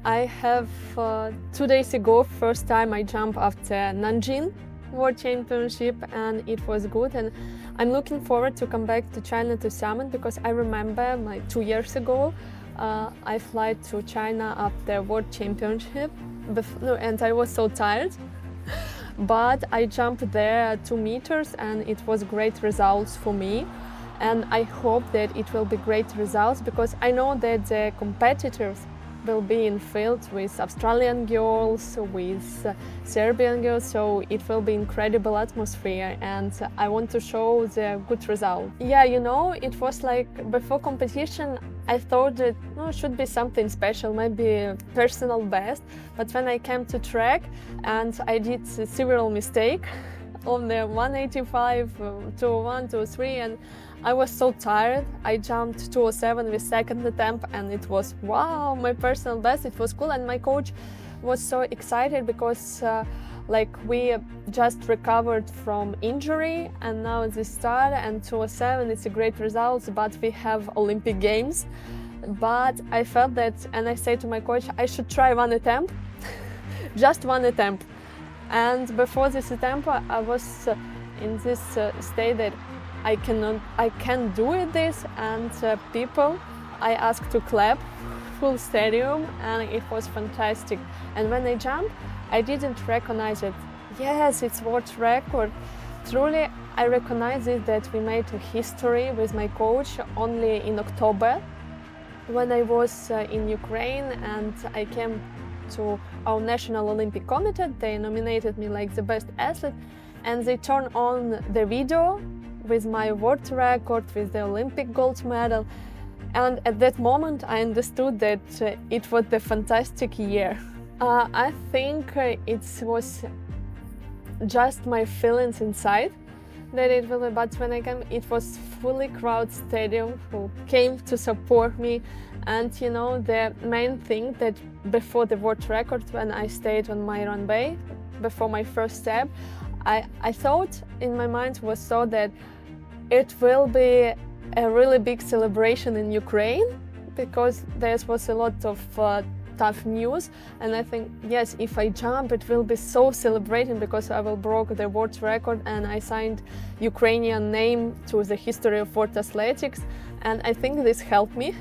I have 2 days ago, first time I jumped after Nanjing World Championship, and it was good. And I'm looking forward to come back to China to summit, because I remember like 2 years ago I fly to China after World Championship, and I was so tired. But I jumped there 2 meters, and it was great results for me. And I hope that it will be great results, because I know that the competitors will be in field with Australian girls, with Serbian girls, so it will be incredible atmosphere, and I want to show the good result. Yeah, you know, it was like before competition I thought that it should be something special, maybe a personal best, but when I came to track and I did several mistakes on the 185, 201, 203, and I was so tired. I jumped 207 with second attempt, and it was wow, my personal best. It was cool, and my coach was so excited because like we just recovered from injury, and now it's the start, and 207 it's a great result, but we have Olympic Games. But I felt that, and I said to my coach, I should try one attempt, just one attempt. And before this attempt, I was in this state that I can't do it this, and people I asked to clap, full stadium, and it was fantastic. And when I jumped, I didn't recognize it. Yes, it's world record. Truly, I recognize it that we made a history with my coach only in October, when I was in Ukraine, and I came to our National Olympic Committee. They nominated me like the best athlete, and they turned on the video with my world record, with the Olympic gold medal. And at that moment I understood that it was a fantastic year. I think it was just my feelings inside that it will, but when I came, it was fully crowded stadium who came to support me. And you know, the main thing that before the world record, when I stayed on my runway, before my first step, I thought in my mind was so that it will be a really big celebration in Ukraine, because there was a lot of tough news, and I think, yes, if I jump it will be so celebrating, because I will broke the world record and I signed Ukrainian name to the history of world athletics, and I think this helped me.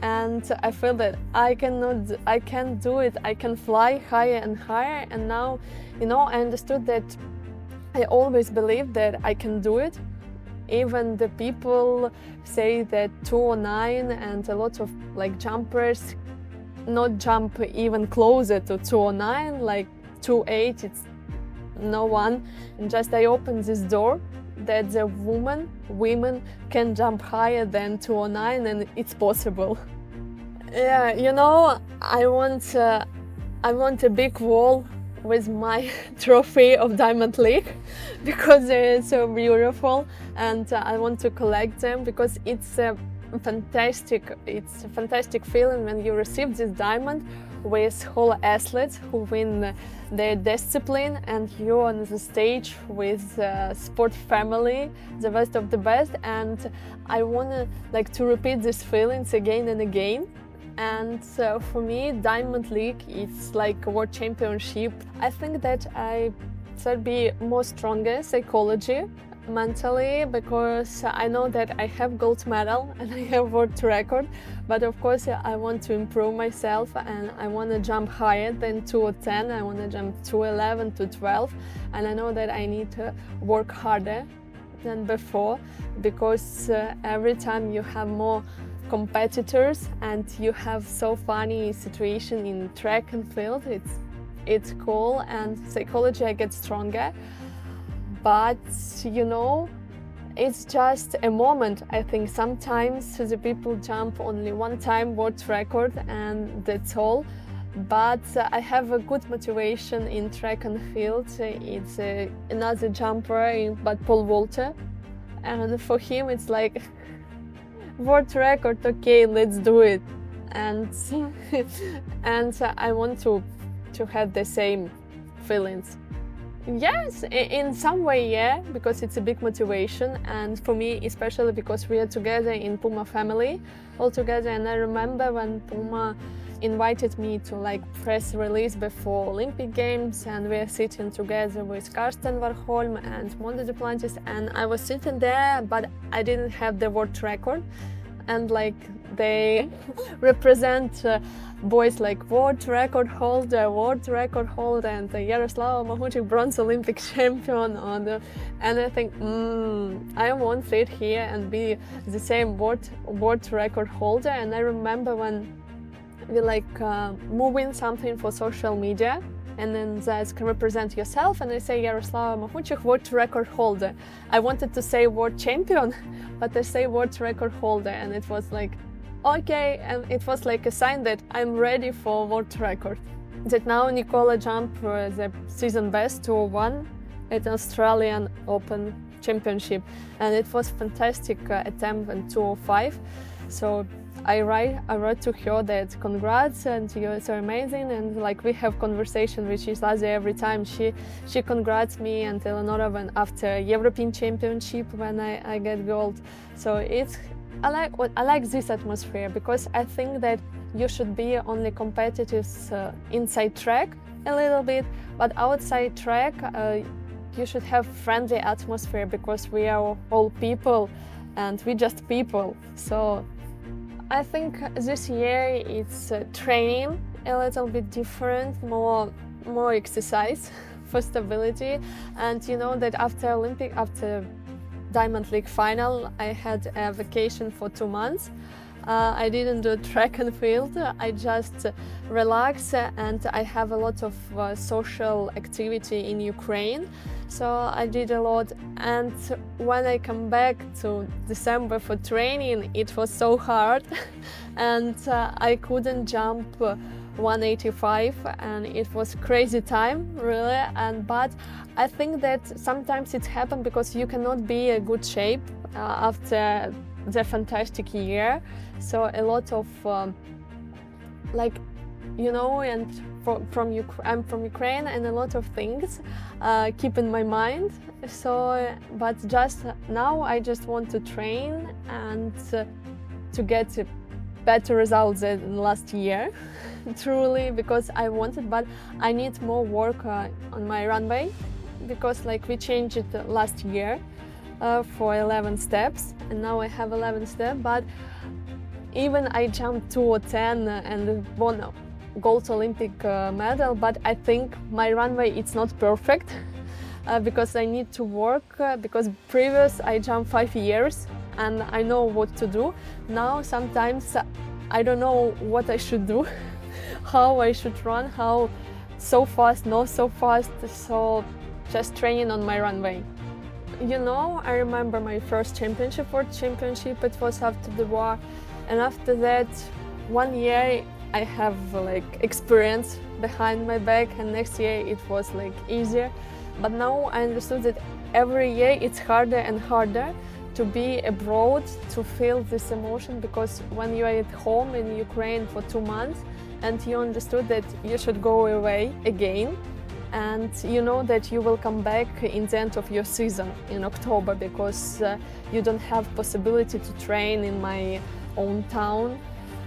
And I feel that I can't do it, I can fly higher and higher. And now, you know, I understood that I always believed that I can do it. Even the people say that 209 and a lot of like jumpers not jump even closer to 209, like 28, it's no one. And just I opened this door that the women can jump higher than 209, and it's possible. Yeah, you know, I want a big wall with my trophy of Diamond League, because they're so beautiful, and I want to collect them, because it's a fantastic feeling when you receive this diamond with whole athletes who win their discipline, and you're on the stage with sport family, the best of the best. And I want to repeat these feelings again and again. And for me, Diamond League, it's like a world championship. I think that I should be more stronger psychology, mentally, because I know that I have gold medal and I have world record, but of course I want to improve myself, and I want to jump higher than 210. I want to jump 211, 212, and I know that I need to work harder than before, because every time you have more competitors and you have so funny situation in track and field, it's cool, and psychology I get stronger. But you know, it's just a moment. I think sometimes the people jump only one time world record and that's all. But I have a good motivation in track and field. It's another jumper, but Paul Walter, and for him it's like world record, okay, let's do it. And and I want to have the same feelings. Yes, in some way, yeah, because it's a big motivation, and for me, especially because we are together in Puma family, all together. And I remember when Puma invited me to like press release before Olympic Games, and we are sitting together with Karsten Warholm and Wanda Duplantis, and I was sitting there, but I didn't have the world record, and like they represent boys like world record holder, and Yaroslava Mahuchikh bronze Olympic champion. And I think I won't sit here and be the same world record holder. And I remember when we like moving something for social media, and then that can represent yourself, and I say Yaroslava Mahuchikh, world record holder. I wanted to say world champion, but I say world record holder, and it was like, okay, and it was like a sign that I'm ready for world record. That now Nicola jumped the season best 2:01 at Australian Open Championship, and it was fantastic attempt in 2:05. So I wrote to her that congrats, and you're so amazing, and like we have conversation with each other every time. She congrats me and Eleonora when after European Championship when I get gold. So I like this atmosphere, because I think that you should be only competitors inside track a little bit, but outside track you should have friendly atmosphere, because we are all people and we just people. So I think this year it's training a little bit different, more exercise for stability. And you know that after Diamond League final, I had a vacation for 2 months. I didn't do track and field, I just relax, and I have a lot of social activity in Ukraine. So I did a lot, and when I come back to December for training, it was so hard and I couldn't jump 185, and it was crazy time really. But I think that sometimes it happens because you cannot be in good shape after the fantastic year. So a lot of like, you know, and I'm from Ukraine, and a lot of things keep in my mind. So but just now I just want to train and to get better results than last year truly, because I wanted, but I need more work on my runway, because like we changed it last year for 11 steps, and now I have 11 steps. But even I jumped 2:10 and won gold Olympic medal, but I think my runway it's not perfect because I need to work, because previous I jumped 5 years and I know what to do. Now sometimes I don't know what I should do, how I should run, how so fast, not so fast, so just training on my runway. You know, I remember my first championship, world championship, it was after the war, and after that 1 year I have like experience behind my back, and next year it was like easier. But now I understood that every year it's harder and harder to be abroad, to feel this emotion, because when you are at home in Ukraine for 2 months and you understood that you should go away again, and you know that you will come back in the end of your season in October, because you don't have possibility to train in my own town,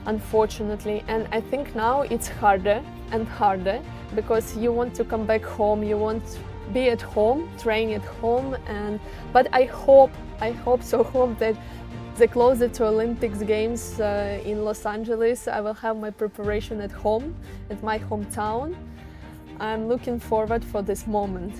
unfortunately. And I think now it's harder and harder, because you want to come back home, you want to be at home, train at home. But I hope that the closer to Olympics Games in Los Angeles, I will have my preparation at home, at my hometown. I'm looking forward for this moment.